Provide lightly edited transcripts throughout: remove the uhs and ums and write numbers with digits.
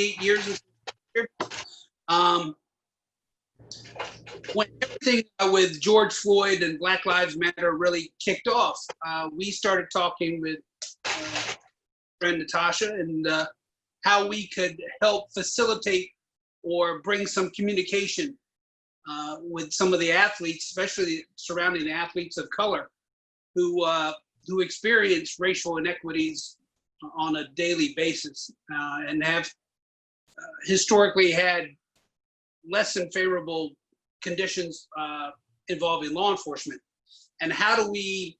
28 years. When everything with George Floyd and Black Lives Matter really kicked off, we started talking with friend Natasha and how we could help facilitate or bring some communication with some of the athletes, especially surrounding the athletes of color, who experience racial inequities on a daily basis and have historically had less than favorable conditions involving law enforcement. And how do we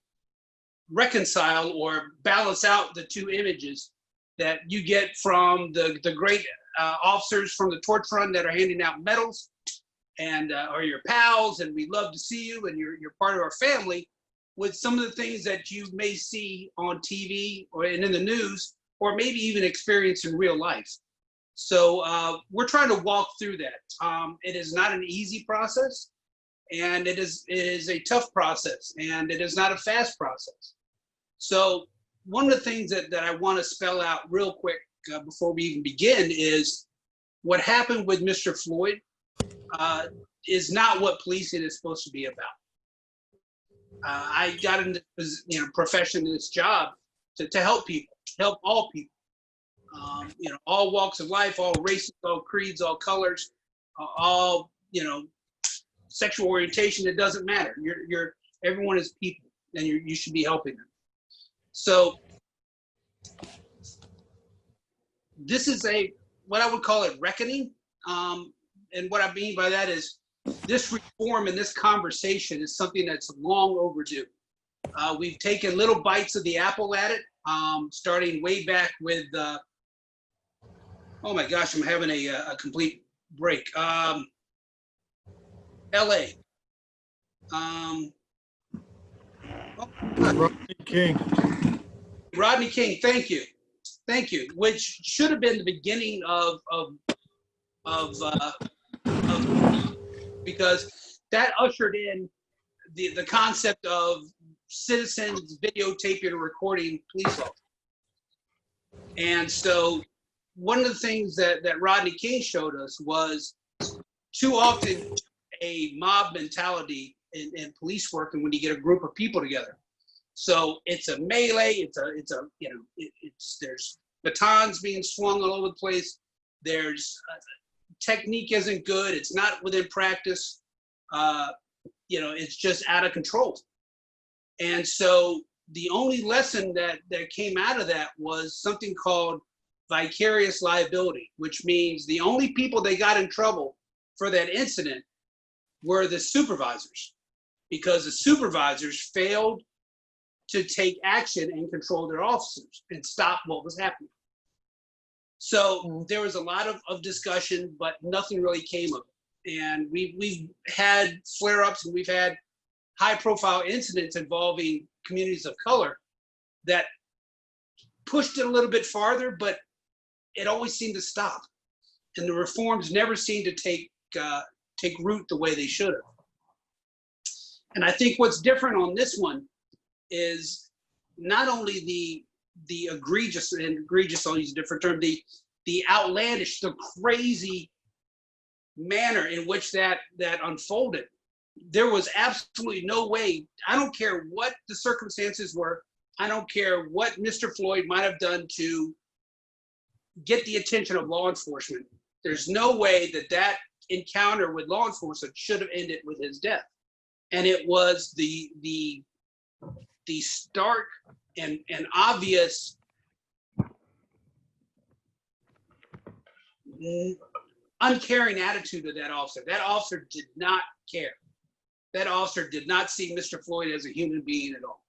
reconcile or balance out the two images that you get from the great officers from the torch run that are handing out medals and are your pals, and we love to see you and you're part of our family, with some of the things that you may see on TV or in the news, or maybe even experience in real life. So we're trying to walk through that. It is not an easy process, and it is a tough process, and it is not a fast process. So one of the things that I want to spell out real quick before we even begin is what happened with Mr. Floyd is not what policing is supposed to be about. I got into this profession, this job, to help people, help all people. All walks of life, all races, all creeds, all colors, all sexual orientation. It doesn't matter. Everyone is people, and you should be helping them. So this is what I would call a reckoning, and what I mean by that is this reform and this conversation is something that's long overdue. We've taken little bites of the apple at it, starting way back with. Oh my gosh, I'm having a complete break. LA. Rodney King. Rodney King, thank you. Thank you. Which should have been the beginning of because that ushered in the concept of citizens videotaping or recording police officers. And so one of the things that Rodney King showed us was too often a mob mentality in police work, and when you get a group of people together. So it's a melee, there's batons being swung all over the place. There's technique isn't good. It's not within practice. It's just out of control. And so the only lesson that came out of that was something called vicarious liability, which means the only people they got in trouble for that incident were the supervisors, because the supervisors failed to take action and control their officers and stop what was happening. So there was a lot of discussion, but nothing really came of it. And we've had flare-ups, and we've had high-profile incidents involving communities of color that pushed it a little bit farther, but it always seemed to stop. And the reforms never seemed to take root the way they should have. And I think what's different on this one is not only the egregious, I'll use a different term, the outlandish, the crazy manner in which that unfolded. There was absolutely no way, I don't care what the circumstances were, I don't care what Mr. Floyd might have done to get the attention of law enforcement. There's no way that encounter with law enforcement should have ended with his death. And it was the stark and obvious uncaring attitude of that officer. That officer did not care. That officer did not see Mr. Floyd as a human being at all.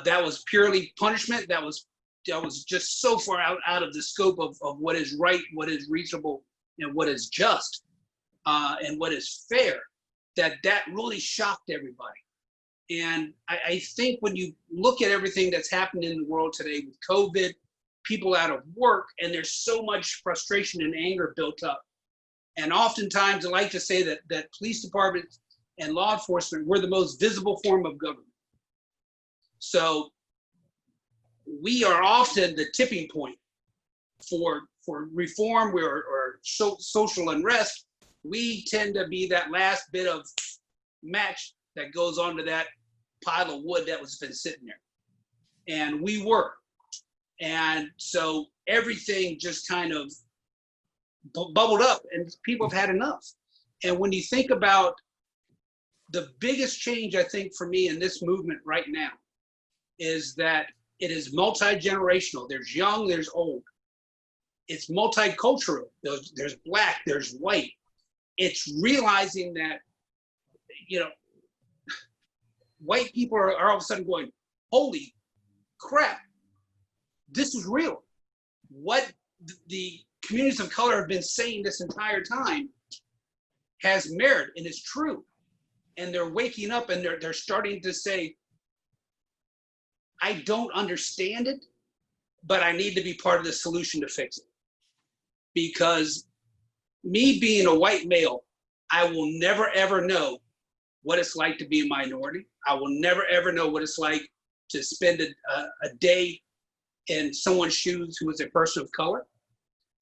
That was purely punishment. That was just so far out of the scope of what is right, what is reasonable, and what is just, and what is fair, that really shocked everybody. And I think when you look at everything that's happened in the world today with COVID, people out of work, and there's so much frustration and anger built up. And oftentimes I like to say that police departments and law enforcement were the most visible form of government. So we are often the tipping point for reform or social unrest, we tend to be that last bit of match that goes onto that pile of wood that was been sitting there. And we were. And so everything just kind of bubbled up and people have had enough. And when you think about the biggest change, I think, for me in this movement right now is that it is multi-generational. There's young, there's old. It's multicultural. There's black, there's white. It's realizing that, white people are all of a sudden going, holy crap, this is real. What the communities of color have been saying this entire time has merit and is true. And they're waking up and they're starting to say, I don't understand it, but I need to be part of the solution to fix it. Because me being a white male, I will never ever know what it's like to be a minority. I will never ever know what it's like to spend a day in someone's shoes who is a person of color,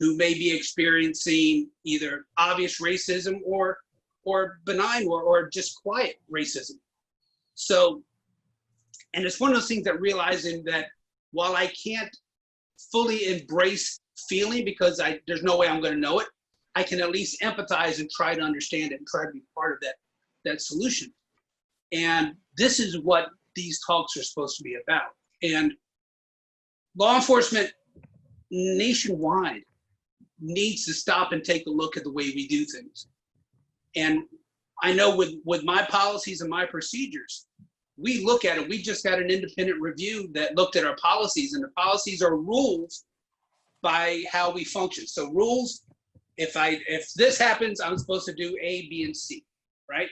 who may be experiencing either obvious racism or benign or just quiet racism. So, and it's one of those things that realizing that while I can't fully embrace feeling because there's no way I'm going to know it, I can at least empathize and try to understand it and try to be part of that solution. And this is what these talks are supposed to be about. And law enforcement nationwide needs to stop and take a look at the way we do things. And I know with my policies and my procedures, we look at it. We just got an independent review that looked at our policies, and the policies are rules by how we function. So rules, if this happens, I'm supposed to do A, B, and C, right?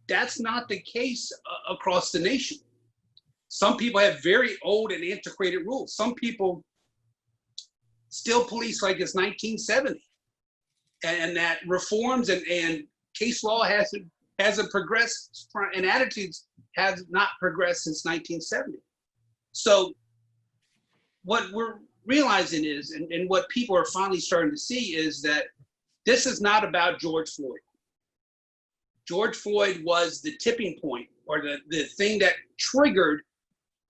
That's not the case across the nation. Some people have very old and antiquated rules. Some people still police like it's 1970. And that reforms and case law hasn't progressed, and attitudes have not progressed since 1970. So what we're realizing is, and what people are finally starting to see is that this is not about George Floyd. George Floyd was the tipping point or the thing that triggered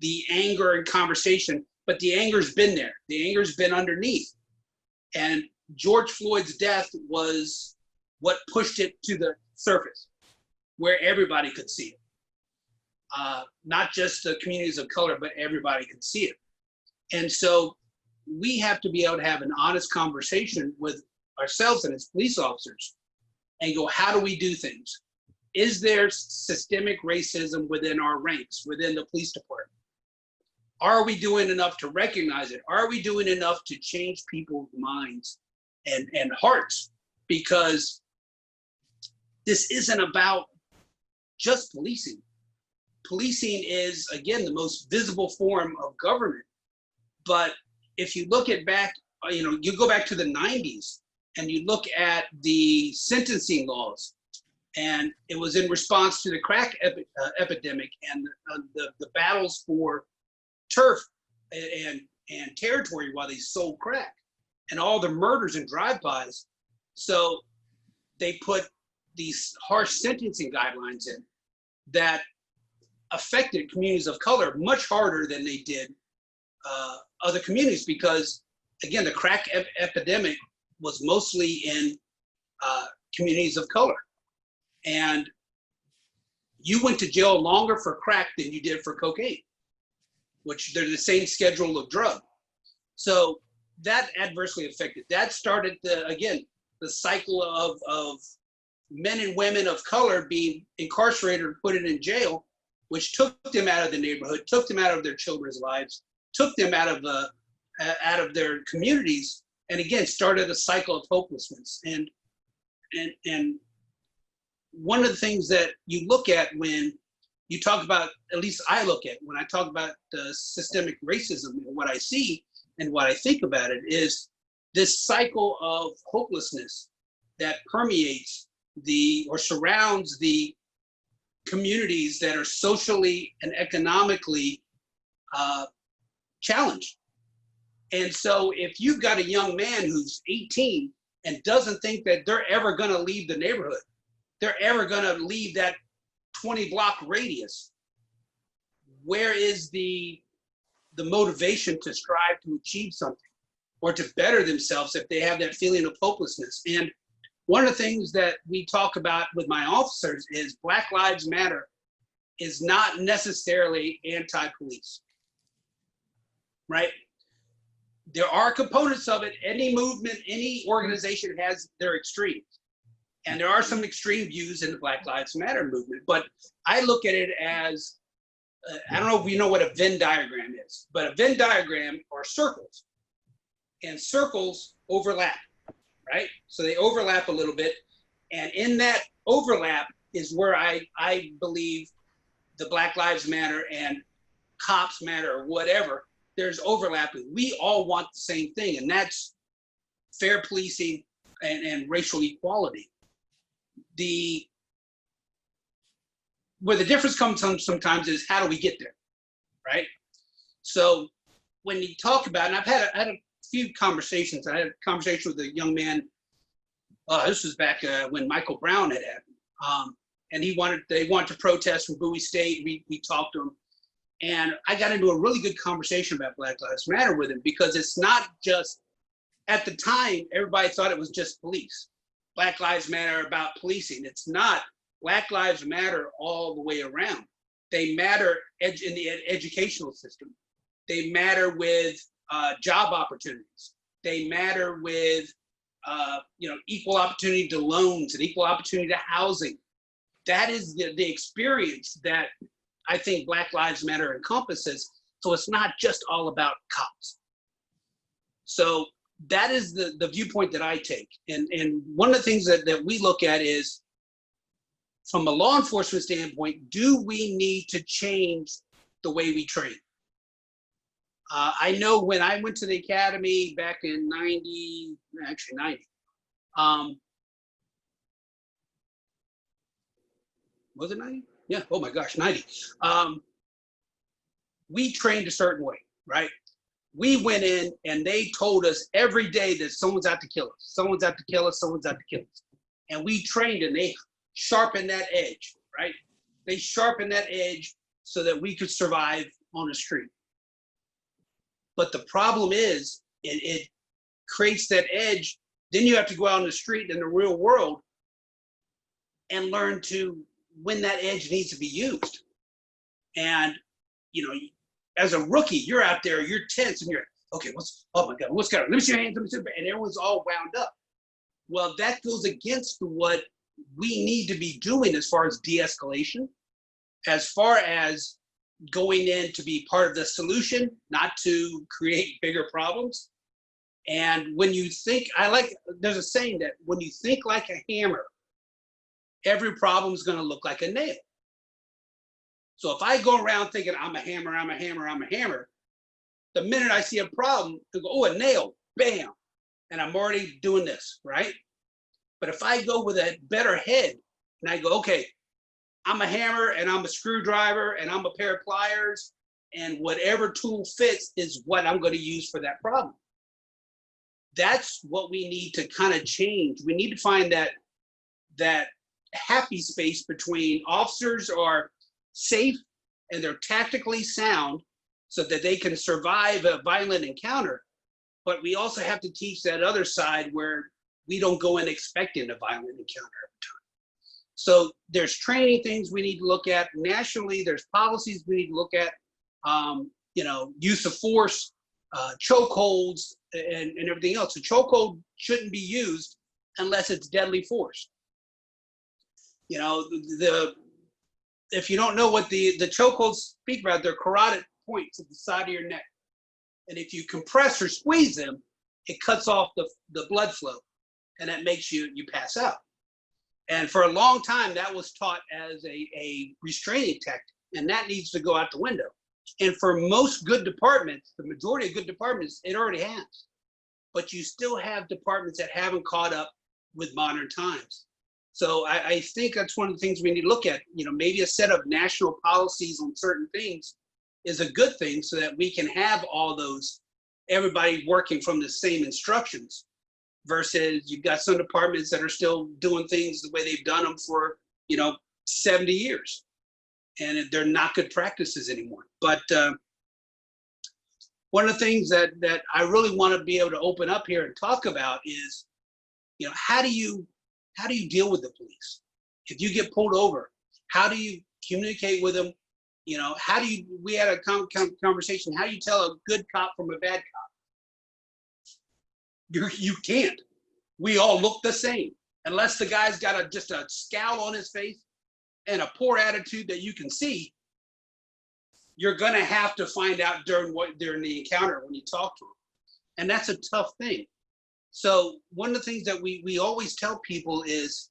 the anger and conversation, but the anger's been there. The anger's been underneath. And George Floyd's death was what pushed it to the surface where everybody could see it. Not just the communities of color, but everybody could see it. And so we have to be able to have an honest conversation with ourselves and as police officers and go, how do we do things? Is there systemic racism within our ranks, within the police department? Are we doing enough to recognize it? Are we doing enough to change people's minds and hearts? Because this isn't about just policing. Policing is, again, the most visible form of government. But if you look at back, you go back to the 90s and you look at the sentencing laws, and it was in response to the crack epidemic and the battles for turf and territory while they sold crack and all the murders and drive-bys. So they put these harsh sentencing guidelines in that affected communities of color much harder than they did other communities, because again, the crack epidemic was mostly in communities of color. And you went to jail longer for crack than you did for cocaine, which they're the same schedule of drug. So that adversely affected. That started the cycle of men and women of color being incarcerated or put in jail, which took them out of the neighborhood, took them out of their children's lives, took them out of their communities, and again started a cycle of hopelessness. And one of the things that you look at when you talk about, at least I look at when I talk about systemic racism, and what I see and what I think about it is this cycle of hopelessness that permeates or surrounds the communities that are socially and economically challenged. And so if you've got a young man who's 18 and doesn't think that they're ever going to leave the neighborhood, they're ever going to leave that 20-block radius, where is the motivation to strive to achieve something or to better themselves if they have that feeling of hopelessness? And one of the things that we talk about with my officers is Black Lives Matter is not necessarily anti-police, right? There are components of it. Any movement, any organization has their extremes. And there are some extreme views in the Black Lives Matter movement. But I look at it as, I don't know if you know what a Venn diagram is, but a Venn diagram are circles. And circles overlap, right? So they overlap a little bit. And in that overlap is where I believe the Black Lives Matter and cops matter or whatever, there's overlapping. We all want the same thing, and that's fair policing and racial equality. Where the difference comes sometimes is how do we get there, right? So when you talk about, and I had a few conversations. I had a conversation with a young man. This was back when Michael Brown had happened, and they wanted to protest from Bowie State. We talked to him. And I got into a really good conversation about Black Lives Matter with him, because it's not just, at the time, everybody thought it was just police. Black Lives Matter about policing. It's not. Black Lives Matter all the way around. They matter in the educational system. They matter with job opportunities. They matter with equal opportunity to loans and equal opportunity to housing. That is the experience that I think Black Lives Matter encompasses. So it's not just all about cops. So that is the viewpoint that I take. And one of the things that we look at is, from a law enforcement standpoint, do we need to change the way we train? I know when I went to the academy back in 90, was it 90? Yeah, oh my gosh, 90. We trained a certain way, right? We went in and they told us every day that someone's out to kill us. Someone's out to kill us, someone's out to kill us. And we trained and they sharpened that edge, right? They sharpened that edge so that we could survive on the street. But the problem is, it creates that edge. Then you have to go out on the street in the real world and learn to when that edge needs to be used. And, as a rookie, you're out there, you're tense and you're, okay, oh my God, what's going on? Let me see your hands, let me see, and everyone's all wound up. Well, that goes against what we need to be doing as far as de-escalation, as far as going in to be part of the solution, not to create bigger problems. And when you think, there's a saying that when you think like a hammer, every problem is going to look like a nail. So if I go around thinking I'm a hammer, I'm a hammer, I'm a hammer, the minute I see a problem, I go, oh, a nail, bam, and I'm already doing this, right? But if I go with a better head and I go, okay, I'm a hammer and I'm a screwdriver and I'm a pair of pliers, and whatever tool fits is what I'm going to use for that problem. That's what we need to kind of change. We need to find that happy space between officers are safe and they're tactically sound so that they can survive a violent encounter. But we also have to teach that other side where we don't go in expecting a violent encounter every time. So there's training things we need to look at. Nationally, there's policies we need to look at, use of force, chokeholds, and everything else. A chokehold shouldn't be used unless it's deadly force. If you don't know what the chokeholds speak about, they're carotid points at the side of your neck. And if you compress or squeeze them, it cuts off the blood flow, and that makes you pass out. And for a long time, that was taught as a restraining tactic, and that needs to go out the window. And for most good departments, the majority of good departments, it already has. But you still have departments that haven't caught up with modern times. So I think that's one of the things we need to look at. Maybe a set of national policies on certain things is a good thing so that we can have all those everybody working from the same instructions, versus you've got some departments that are still doing things the way they've done them for, 70 years. And they're not good practices anymore. But one of the things that I really want to be able to open up here and talk about is, how do you deal with the police? If you get pulled over, how do you communicate with them? We had a conversation, how do you tell a good cop from a bad cop? You can't. We all look the same. Unless the guy's got just a scowl on his face and a poor attitude that you can see, you're gonna have to find out during the encounter when you talk to him. And that's a tough thing. So one of the things that we always tell people is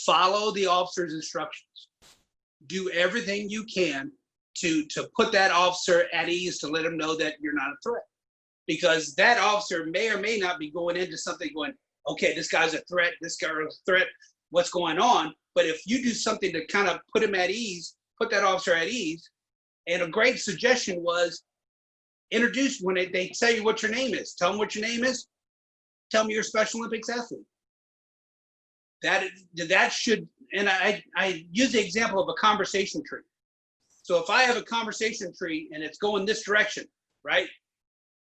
follow the officer's instructions. Do everything you can to put that officer at ease, to let him know that you're not a threat. Because that officer may or may not be going into something going, okay, this guy's a threat, this guy's a threat, what's going on? But if you do something to kind of put him at ease, put that officer at ease, and a great suggestion was introduce, when they tell you what your name is, tell them what your name is, tell them you're a Special Olympics athlete. That should, and I use the example of a conversation tree. So if I have a conversation tree and it's going this direction, right?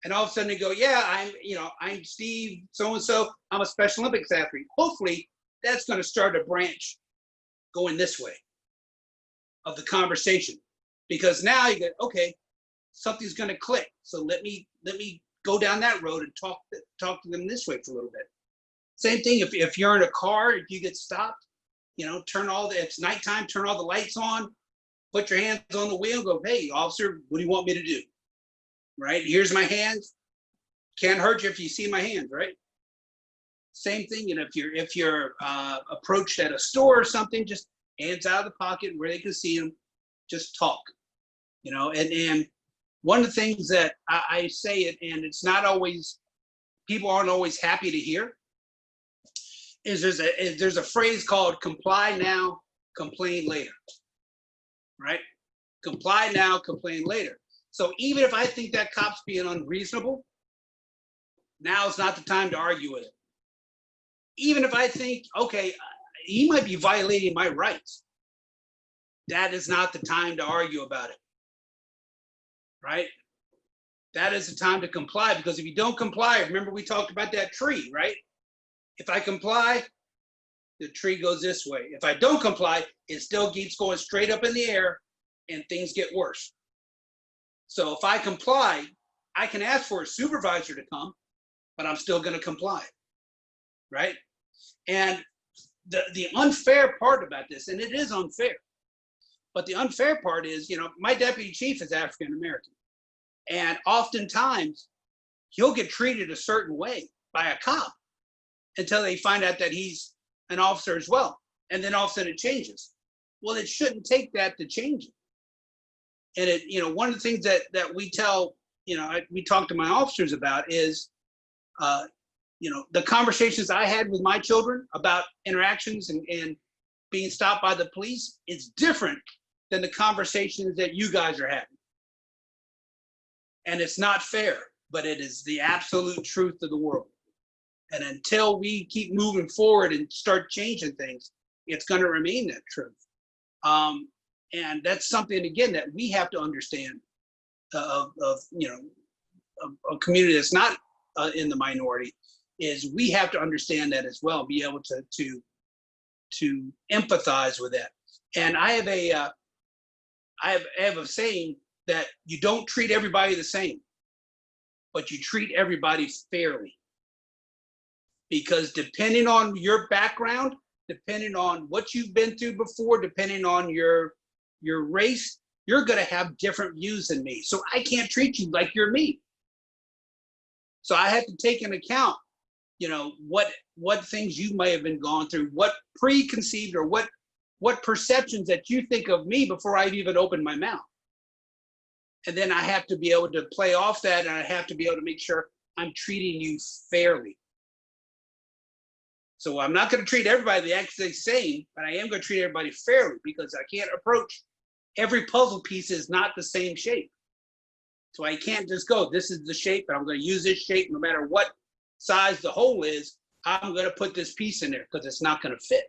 And all of a sudden they go, yeah, I'm Steve, so-and-so, I'm a Special Olympics athlete. Hopefully that's going to start a branch going this way of the conversation. Because now you get, okay, something's going to click. So let me go down that road and talk to them this way for a little bit. Same thing if you're in a car, if you get stopped, it's nighttime, turn all the lights on, put your hands on the wheel, go, hey, officer, what do you want me to do? Right? Here's my hands. Can't hurt you if you see my hands, right? Same thing, if you're approached at a store or something, just hands out of the pocket where they can see them, just talk, and one of the things that I say it, and it's not always, people aren't always happy to hear, is there's a phrase called comply now, complain later, right? Comply now, complain later. So even if I think that cop's being unreasonable, now is not the time to argue with it. Even if I think, okay, he might be violating my rights, that is not the time to argue about it, right? That is the time to comply, because if you don't comply, remember we talked about that tree, right? If I comply, the tree goes this way. If I don't comply, it still keeps going straight up in the air and things get worse. So if I comply, I can ask for a supervisor to come, but I'm still going to comply, right? And the unfair part about this, and it is unfair, but the unfair part is, my deputy chief is African American, and oftentimes he'll get treated a certain way by a cop until they find out that he's an officer as well, and then all of a sudden it changes. Well, it shouldn't take that to change it. And one of the things that we tell, we talk to my officers about is, the conversations I had with my children about interactions and being stopped by the police is different than the conversations that you guys are having. And it's not fair, but it is the absolute truth of the world. And until we keep moving forward and start changing things, it's going to remain that truth. And that's something, again, that we have to understand of a community that's not in the minority, is we have to understand that as well, be able to empathize with that. And I have a saying that you don't treat everybody the same, but you treat everybody fairly. Because depending on your background, depending on what you've been through before, depending on your race, you're going to have different views than me. So I can't treat you like you're me. So I have to take into account, what things you may have been going through, what preconceived or what perceptions that you think of me before I've even opened my mouth. And then I have to be able to play off that, and I have to be able to make sure I'm treating you fairly. So I'm not going to treat everybody the exact same, but I am going to treat everybody fairly, because I can't approach every puzzle piece is not the same shape. So I can't just go, this is the shape, and I'm going to use this shape no matter what size the hole is. I'm going to put this piece in there because it's not going to fit.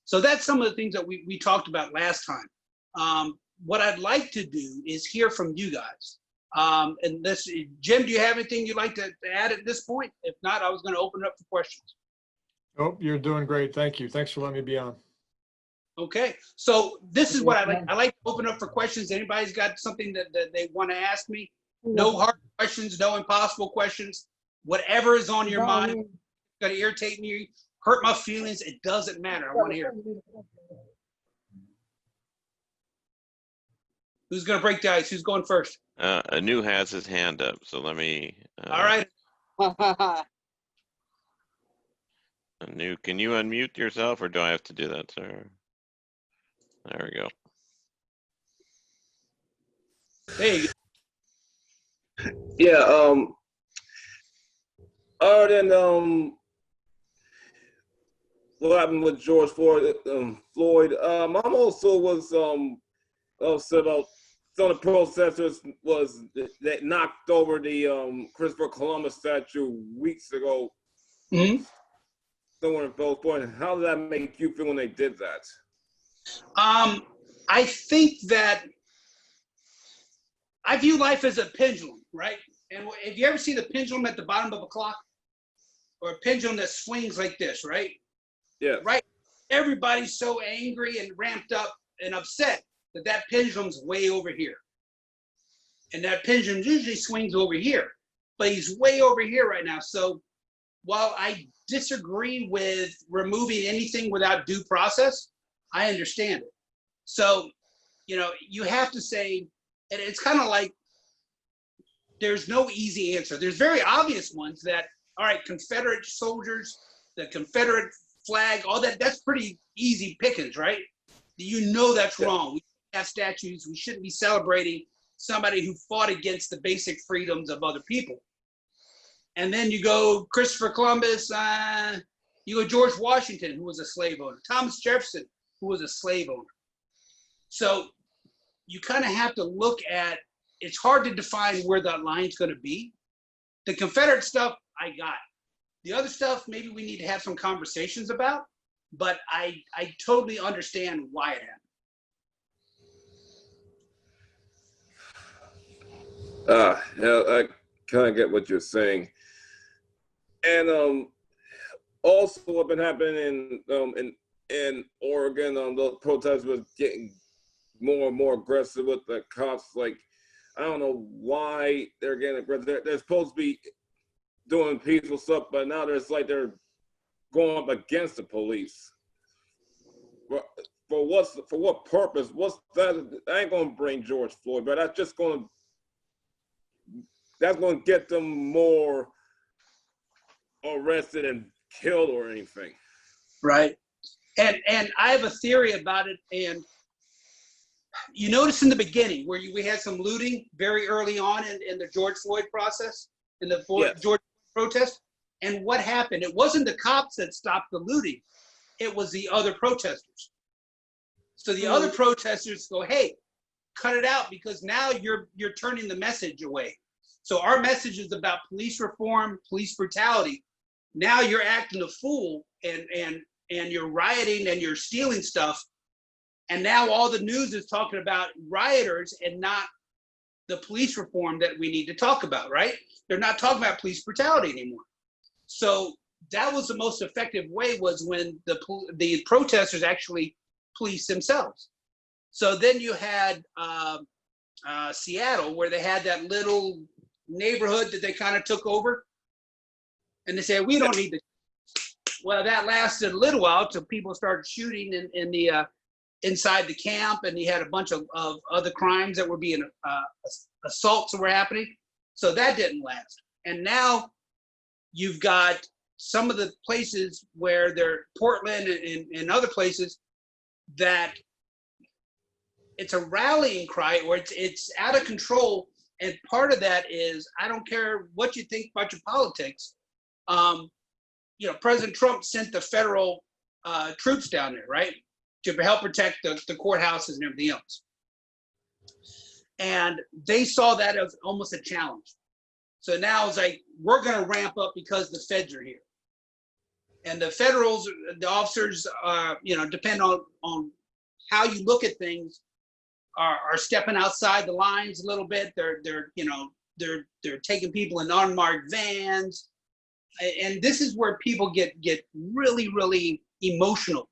So that's some of the things that we talked about last time. What I'd like to do is hear from you guys. And this, Jim, do you have anything you'd like to add at this point? If not, I was going to open it up for questions. Oh, you're doing great. Thank you. Thanks for letting me be on. Okay, so this is what I like. I like to open up for questions. Anybody's got something that they want to ask me? No hard questions, no impossible questions. Whatever is on your mind, going to irritate me, hurt my feelings, it doesn't matter. I want to hear. Who's going to break the ice? Who's going first? Annu has his hand up, so let me. All right. Annu, can you unmute yourself, or do I have to do that, sir? There we go. There you go. Yeah. Other than what happened with George Floyd, Mom also was upset about some of the protesters that knocked over the Christopher Columbus statue weeks ago. Mm-hmm. Somewhere in Fells Point. How did that make you feel when they did that? I think that I view life as a pendulum, right? And if you ever see the pendulum at the bottom of a clock, or a pendulum that swings like this, right? Yeah. Right. Everybody's so angry and ramped up and upset that pendulum's way over here. And that pendulum usually swings over here, but he's way over here right now. So while I disagree with removing anything without due process, I understand it. So, you know, you have to say, and it's kind of like, there's no easy answer. There's very obvious ones that, all right, Confederate soldiers, the Confederate flag, all that, that's pretty easy pickings, right? You know that's wrong. We have statues. We shouldn't be celebrating somebody who fought against the basic freedoms of other people. And then you go Christopher Columbus, you go George Washington, who was a slave owner, Thomas Jefferson, who was a slave owner. So you kind of have to look at, it's hard to define where that line's going to be. The Confederate stuff, I got. The other stuff, maybe we need to have some conversations about, but I totally understand why it happened. Yeah, I kind of get what you're saying. And also what been happening in Oregon, those protests was getting more and more aggressive with the cops. Like, I don't know why they're getting aggressive. They're supposed to be doing peaceful stuff, but now it's like they're going up against the police. For what purpose? What's that? I ain't gonna bring George Floyd, but that's gonna get them more arrested and killed or anything. Right. And I have a theory about it. And you notice in the beginning where we had some looting very early on in the George Floyd process, in the George protest. And what happened? It wasn't the cops that stopped the looting. It was the other protesters. So the other protesters go, hey, cut it out, because now you're turning the message away. So our message is about police reform, police brutality. Now you're acting a fool and you're rioting and you're stealing stuff. And now all the news is talking about rioters and not the police reform that we need to talk about, right? They're not talking about police brutality anymore. So that was the most effective way, was when the protesters actually police themselves. So then you had Seattle, where they had that little neighborhood that they kind of took over. And they said, we don't need to. Well, that lasted a little while till people started shooting in the inside the camp, and you had a bunch of other crimes that were being assaults that were happening. So that didn't last. And now you've got some of the places where they're Portland and other places that it's a rallying cry, or it's out of control. And part of that is, I don't care what you think about your politics. You know, President Trump sent the federal troops down there, right, to help protect the courthouses and everything else. And they saw that as almost a challenge. So now it's like, we're going to ramp up because the feds are here. And the federals, the officers, depend on how you look at things, are stepping outside the lines a little bit. They're taking people in unmarked vans. And this is where people get really, really emotional.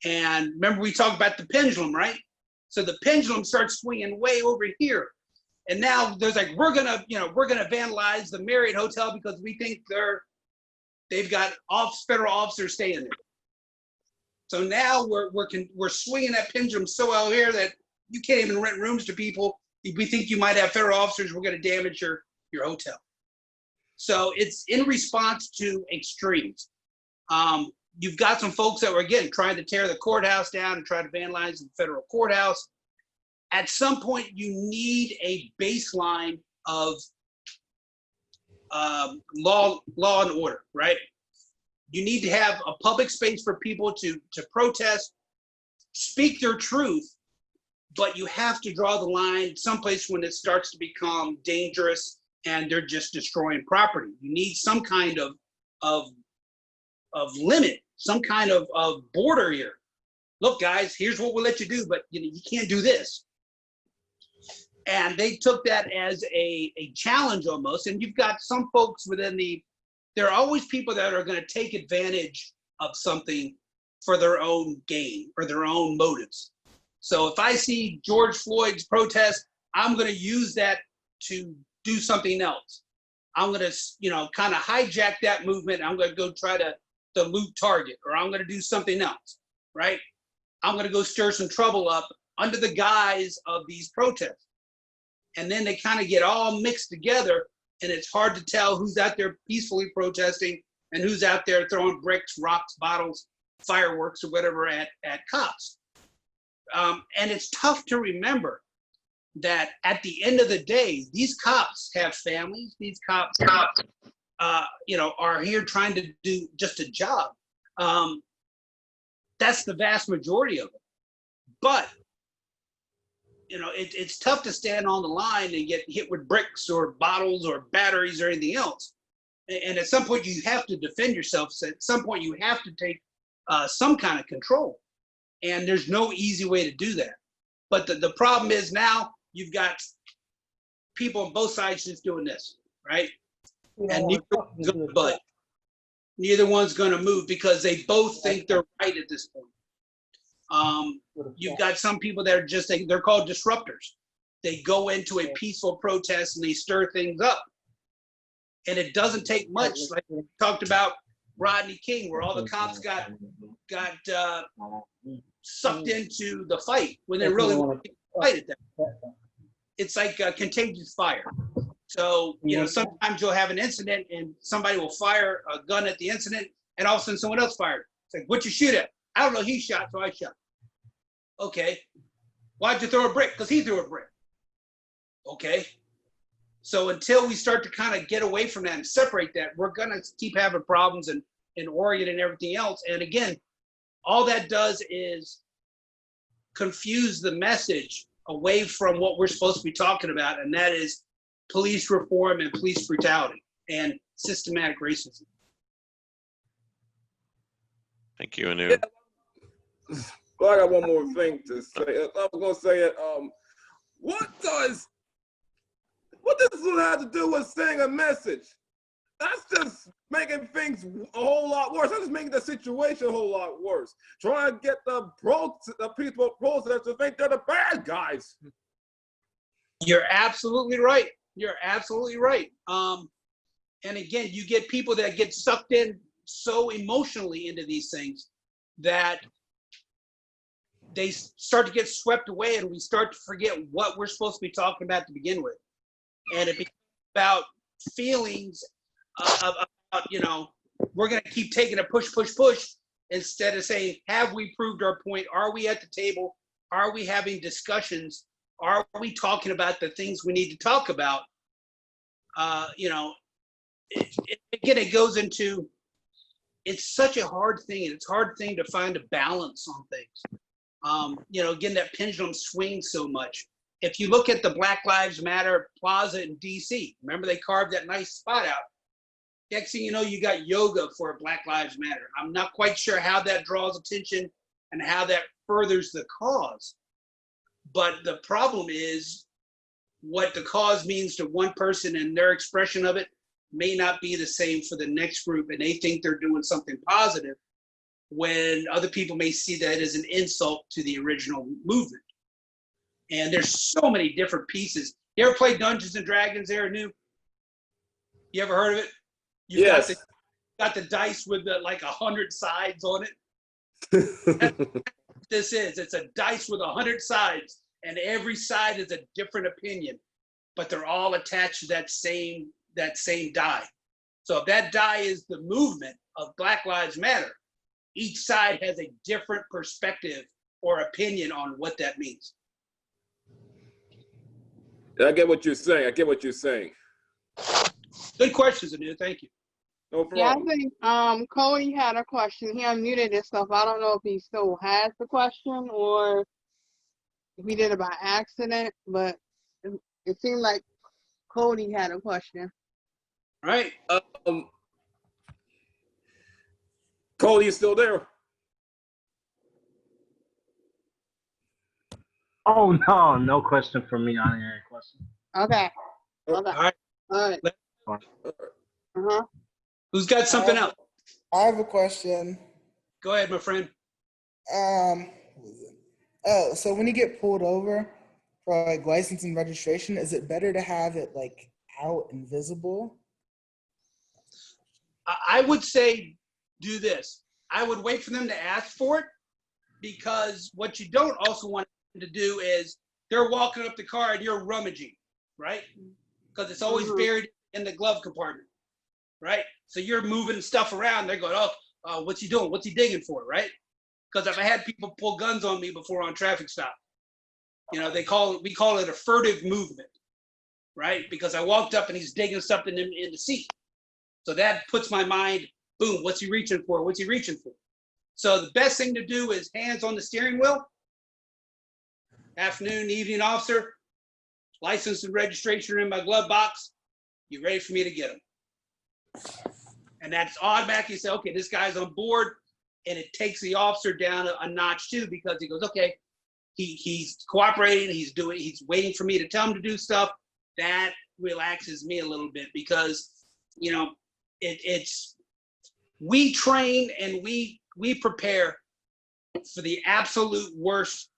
And remember, we talked about the pendulum, right? So the pendulum starts swinging way over here. And now there's like, we're gonna vandalize the Marriott Hotel because we think they've got federal officers staying there. So now we're swinging that pendulum so out here that you can't even rent rooms to people. If we think you might have federal officers, we're going to damage your hotel. So it's in response to extremes. You've got some folks that were, again, trying to tear the courthouse down and try to vandalize the federal courthouse. At some point, you need a baseline of law and order, right? You need to have a public space for people to protest, speak their truth, but you have to draw the line someplace when it starts to become dangerous and they're just destroying property. You need some kind of limit, some kind of border here. Look, guys, here's what we'll let you do, but you can't do this. And they took that as a challenge almost. And you've got some folks there are always people that are going to take advantage of something for their own gain or their own motives. So if I see George Floyd's protest, I'm going to use that to do something else. I'm going to, kind of hijack that movement. I'm going to go try to loot Target, or I'm going to do something else, right? I'm going to go stir some trouble up under the guise of these protests. And then they kind of get all mixed together, and it's hard to tell who's out there peacefully protesting and who's out there throwing bricks, rocks, bottles, fireworks, or whatever at cops. And it's tough to remember that at the end of the day, these cops have families. These cops, are here trying to do just a job. That's the vast majority of it. But it's tough to stand on the line and get hit with bricks or bottles or batteries or anything else. And at some point, you have to defend yourself. So at some point, you have to take some kind of control. And there's no easy way to do that. But the problem is now you've got people on both sides just doing this, right? And neither one's going to move because they both think they're right at this point. You've got some people that are they're called disruptors. They go into a peaceful protest and they stir things up. And it doesn't take much, like we talked about Rodney King, where all the cops got sucked into the fight when they really wanted to fight at that. It's like a contagious fire. So, sometimes you'll have an incident and somebody will fire a gun at the incident and all of a sudden someone else fired. It's like, what'd you shoot at? I don't know, he shot, so I shot. Okay. Why'd you throw a brick? Because he threw a brick. Okay. So until we start to kind of get away from that and separate that, we're going to keep having problems in Oregon and everything else. And again, all that does is confuse the message away from what we're supposed to be talking about, and that is police reform and police brutality and systematic racism. Thank you, Annu. Yeah. Well, I got one more thing to say. I was going to say it. What does this have to do with saying a message? That's just making things a whole lot worse. That's just making the situation a whole lot worse. Trying to get the people protesters to think they're the bad guys. You're absolutely right. You're absolutely right. And again, you get people that get sucked in so emotionally into these things that they start to get swept away, and we start to forget what we're supposed to be talking about to begin with. And it becomes about feelings about, we're going to keep taking a push, instead of saying, have we proved our point? Are we at the table? Are we having discussions? Are we talking about the things we need to talk about? It goes into, it's such a hard thing, and it's a hard thing to find a balance on things. Again, that pendulum swings so much. if you look at the Black Lives Matter Plaza in DC, remember they carved that nice spot out. Next thing you know, you got yoga for Black Lives Matter. I'm not quite sure how that draws attention and how that furthers the cause. But the problem is what the cause means to one person and their expression of it may not be the same for the next group, and they think they're doing something positive when other people may see that as an insult to the original movement. And there's so many different pieces. You ever play Dungeons and Dragons there, Annu? You ever heard of it? You Yes. got the dice with the, like 100 sides on it. This is, it's a dice with 100 sides, and every side is a different opinion, but they're all attached to that same die. So if that die is the movement of Black Lives Matter, each side has a different perspective or opinion on what that means. I get what you're saying. I get what you're saying. Good questions, Annu. Thank you. No Yeah, I problem. think Cody had a question. He unmuted himself. I don't know if he still has the question or if he did it by accident, but it seemed like Cody had a question. All right. Cody, you still there? Oh, no, no question for me on any question. Okay. Oh, Okay. All right. All right. Uh-huh. Who's got something else? I have a question. Go ahead, my friend. What was it? Oh, so when you get pulled over for like license and registration, is it better to have it like out and visible? I would say do this. I would wait for them to ask for it, because what you don't also want them to do is they're walking up the car and you're rummaging, right? Because it's always buried in the glove compartment, right? So you're moving stuff around. They're going, oh, what's he doing? What's he digging for, right? Because I've had people pull guns on me before on traffic stop. You know, we call it a furtive movement, right? Because I walked up and he's digging something in the seat. So that puts my mind, boom, what's he reaching for? What's he reaching for? So the best thing to do is hands on the steering wheel. Afternoon, evening, officer. License and registration are in my glove box. You ready for me to get them? And that's automatically say, okay, this guy's on board, and it takes the officer down a notch too, because he goes, okay, he's cooperating, he's waiting for me to tell him to do stuff. That relaxes me a little bit, because, you know, we train and we prepare for the absolute worst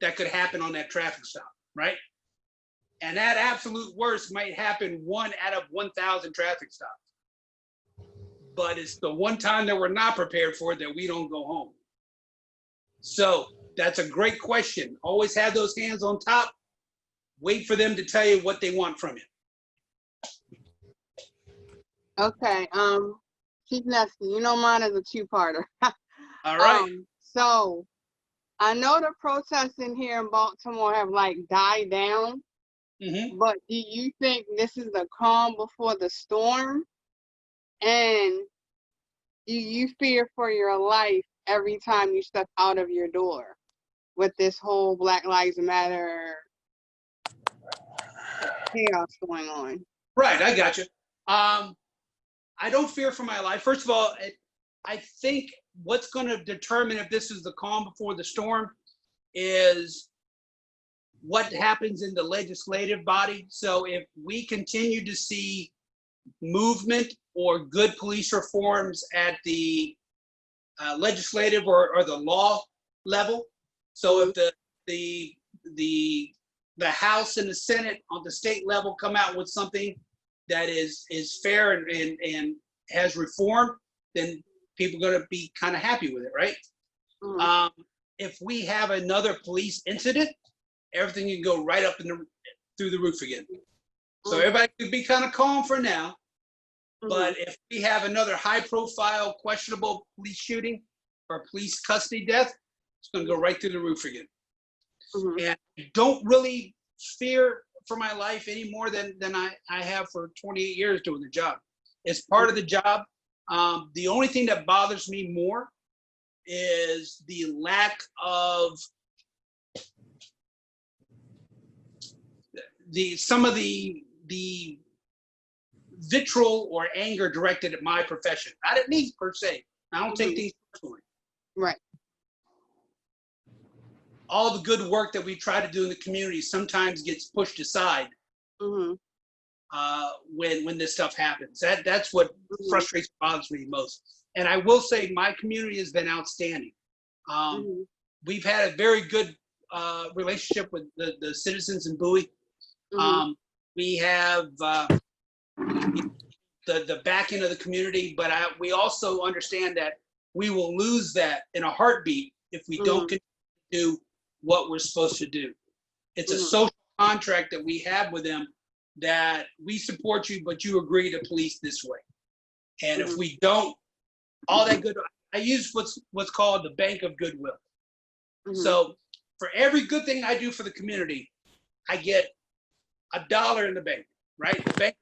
that could happen on that traffic stop, right? And that absolute worst might happen 1 out of 1,000 traffic stops. But it's the one time that we're not prepared for it that we don't go home. So that's a great question. Always have those hands on top. Wait for them to tell you what they want from you. Okay. Chief Nesky, you know mine is a two-parter. All right. So I know the protests in here in Baltimore have like died down, but do you think this is the calm before the storm? And do you fear for your life every time you step out of your door with this whole Black Lives Matter chaos going on? Right, I got you. I don't fear for my life. First of all, I think what's going to determine if this is the calm before the storm is what happens in the legislative body. So if we continue to see movement or good police reforms at the legislative or the law level, so if the House and the Senate on the state level come out with something that is fair and has reform, then people are going to be kind of happy with it, right? If we have another police incident, everything can go right up through the roof again. So everybody could be kind of calm for now. But if we have another high-profile, questionable police shooting or police custody death, it's going to go right through the roof again. And I don't really fear for my life any more than I have for 28 years doing the job. It's part of the job. The only thing that bothers me more is the lack of some of the vitriol or anger directed at my profession, not at me per se. I don't take things personally. Right. All the good work that we try to do in the community sometimes gets pushed aside when this stuff happens. That's what frustrates, bothers me most. And I will say my community has been outstanding. We've had a very good relationship with the citizens in Bowie. We have the backing of the community, but we also understand that we will lose that in a heartbeat if we don't continue to do what we're supposed to do. It's a social contract that we have with them that we support you, but you agree to police this way. And if we don't, all that good, I use what's called the bank of goodwill. So for every good thing I do for the community, I get $1 in the bank, right? The bank.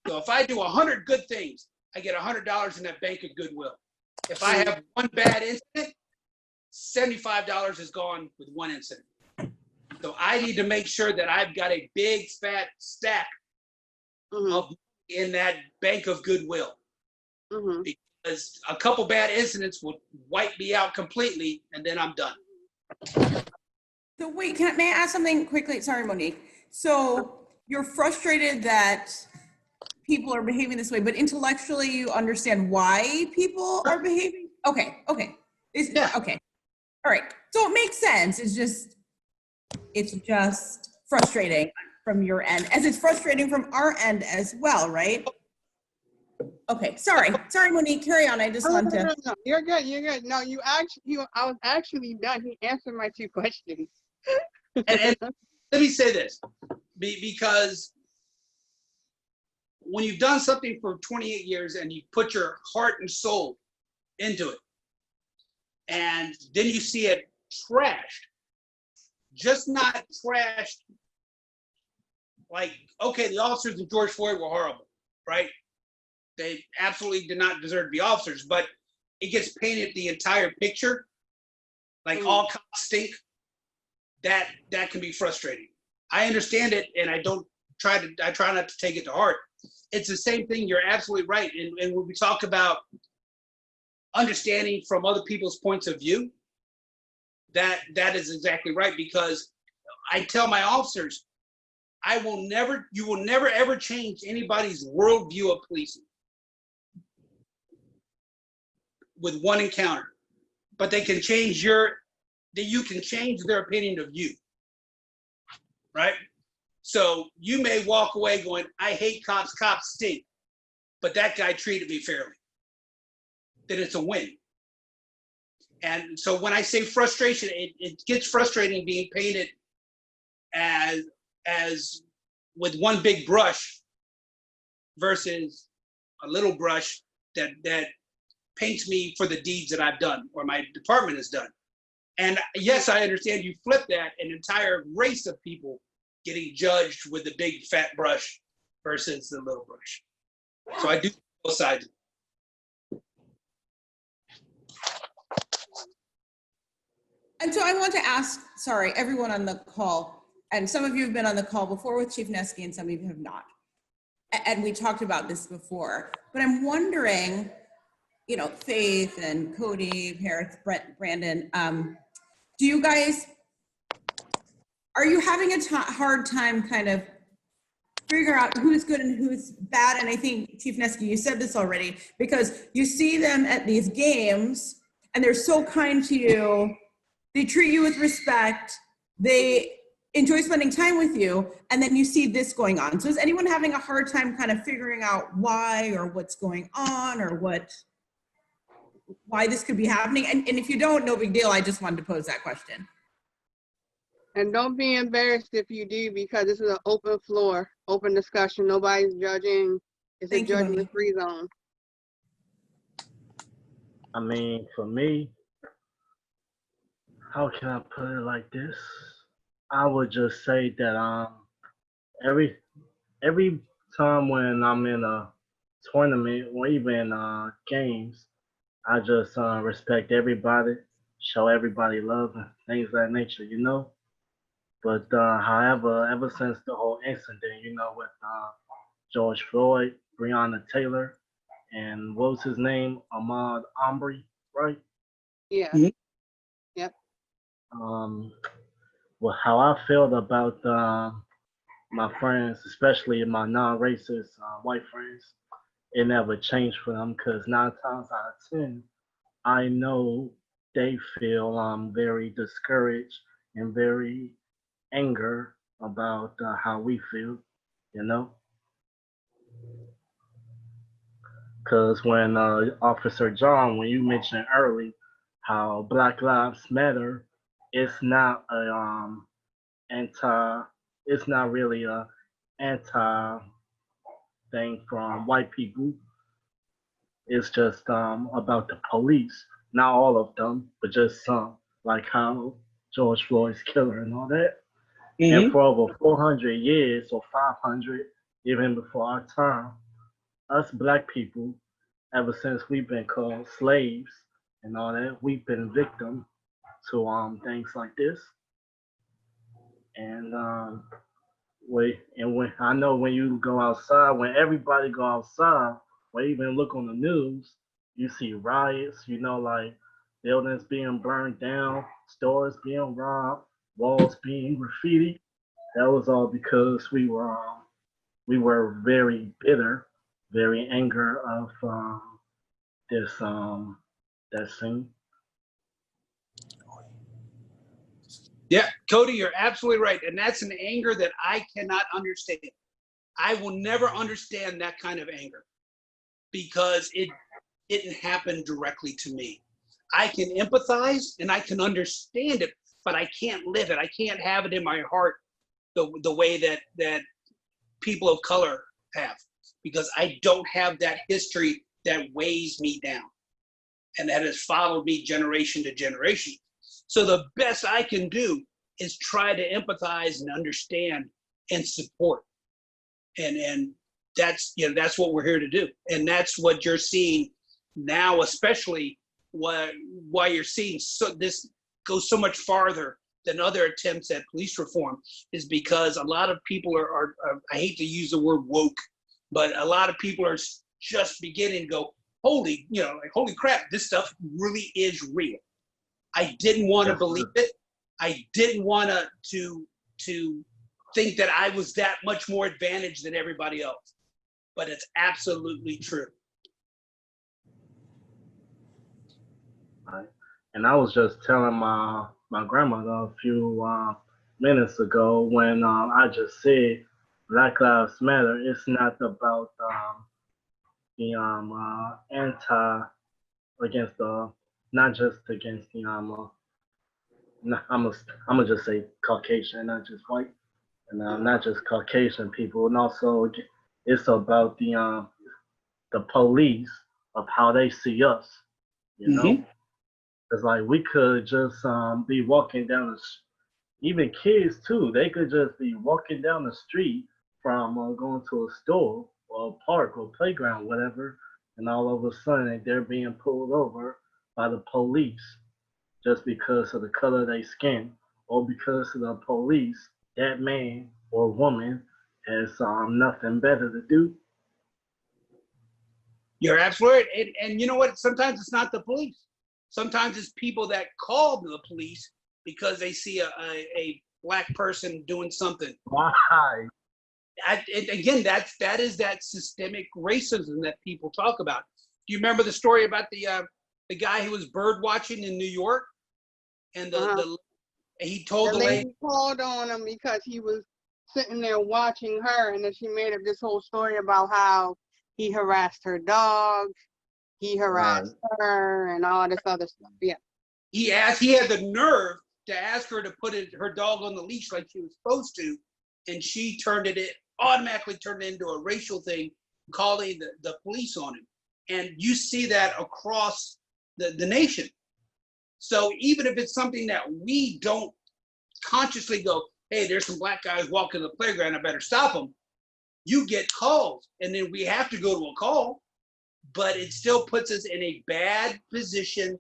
So if I do 100 good things, I get $100 in that bank of goodwill. If I have one bad incident, $75 is gone with one incident. So I need to make sure that I've got a big fat stack of in that bank of goodwill. Because a couple bad incidents will wipe me out completely, and then I'm done. So wait, may I ask something quickly? Sorry, Monique. So you're frustrated that people are behaving this way, but intellectually you understand why people are behaving? Okay. Okay. All right. So it makes sense. It's just frustrating from your end, as it's frustrating from our end as well, right? Okay. Sorry, Monique, carry on. I just want to. No. You're good. No, I was actually done. He answered my 2 questions. And let me say this, because when you've done something for 28 years and you put your heart and soul into it, and then you see it trashed, just not trashed like, okay, the officers of George Floyd were horrible, right? They absolutely did not deserve to be officers, but it gets painted the entire picture, like all cops stink. That can be frustrating. I understand it, and I try not to take it to heart. It's the same thing. You're absolutely right. And when we talk about understanding from other people's points of view, that is exactly right. Because I tell my officers, you will never ever change anybody's worldview of policing with one encounter, but you can change their opinion of you, right? So you may walk away going, I hate cops stink, but that guy treated me fairly. Then it's a win. And so when I say frustration, it gets frustrating being painted as with one big brush versus a little brush that paints me for the deeds that I've done or my department has done. And yes, I understand you flip that, an entire race of people getting judged with the big fat brush versus the little brush. So I do both sides. And so I want to ask, sorry, everyone on the call, and some of you have been on the call before with Chief Nesky and some of you have not. And we talked about this before, but I'm wondering, Faith and Cody, Peris, Brandon, are you having a hard time kind of figure out who's good and who's bad? And I think, Chief Nesky, you said this already, because you see them at these games and they're so kind to you. They treat you with respect. They enjoy spending time with you. And then you see this going on. So is anyone having a hard time kind of figuring out why or what's going on or why this could be happening? And if you don't, no big deal. I just wanted to pose that question. And don't be embarrassed if you do, because this is an open floor, open discussion. Nobody's judging. It's a judgment-free zone. I mean, for me, how can I put it like this? I would just say that every time when I'm in a tournament or even games, I just respect everybody, show everybody love and things of that nature, But however, ever since the whole incident, with George Floyd, Breonna Taylor, and what was his name? Ahmaud Arbery, right? Yeah. Mhm. Yep. Well, how I felt about my friends, especially my non-racist white friends, it never changed for them because 9 times out of 10, I know they feel very discouraged and very anger about how we feel, you know? Because when Officer John, when you mentioned early how Black Lives Matter, it's not a anti, it's not really a anti thing from white people. It's just about the police, not all of them, but just some, like how George Floyd's killer and all that. And Mhm. for over 400 years or 500, even before our time, us black people, ever since we've been called slaves and all that, we've been victim to things like this. And when I know when you go outside, when everybody go outside, or even look on the news, you see riots. Like buildings being burned down, stores being robbed, walls being graffiti. That was all because we were very bitter, very anger of this that scene. Yeah, Cody, you're absolutely right. And that's an anger that I cannot understand. I will never understand that kind of anger because it didn't happen directly to me. I can empathize and I can understand it, but I can't live it. I can't have it in my heart the way that people of color have, because I don't have that history that weighs me down and that has followed me generation to generation. So the best I can do is try to empathize and understand and support. And that's what we're here to do. And that's what you're seeing now, especially why you're seeing this go so much farther than other attempts at police reform, is because a lot of people are I hate to use the word woke, but a lot of people are just beginning to go, holy crap, this stuff really is real. I didn't want to believe it. I didn't want to think that I was that much more advantaged than everybody else. But it's absolutely true. Right. And I was just telling my grandmother a few minutes ago when I just said Black Lives Matter. It's not about the anti against the, not just against the I'm gonna just say Caucasian, not just white, and not just Caucasian people, and also it's about the police of how they see us, you know. Mm-hmm. It's like we could just be walking down even kids too. They could just be walking down the street from going to a store or a park or playground, whatever, and all of a sudden they're being pulled over by the police just because of the color of their skin, or because of the police, that man or woman has nothing better to do. You're absolutely right. And you know what? Sometimes it's not the police. Sometimes it's people that call the police because they see a black person doing something. Why? Again, that is that systemic racism that people talk about. Do you remember the story about the guy who was bird watching in New York, and he told The the lady lady called on him because he was sitting there watching her, and then she made up this whole story about how he harassed her dog, he harassed her, and all this other stuff. Yeah. he had the nerve to ask her to put her dog on the leash like she was supposed to, and she automatically turned it into a racial thing, calling the police on him. And you see that across the nation. So even if it's something that we don't consciously go, hey, there's some black guys walking the playground, I better stop them, you get calls, and then we have to go to a call, but it still puts us in a bad position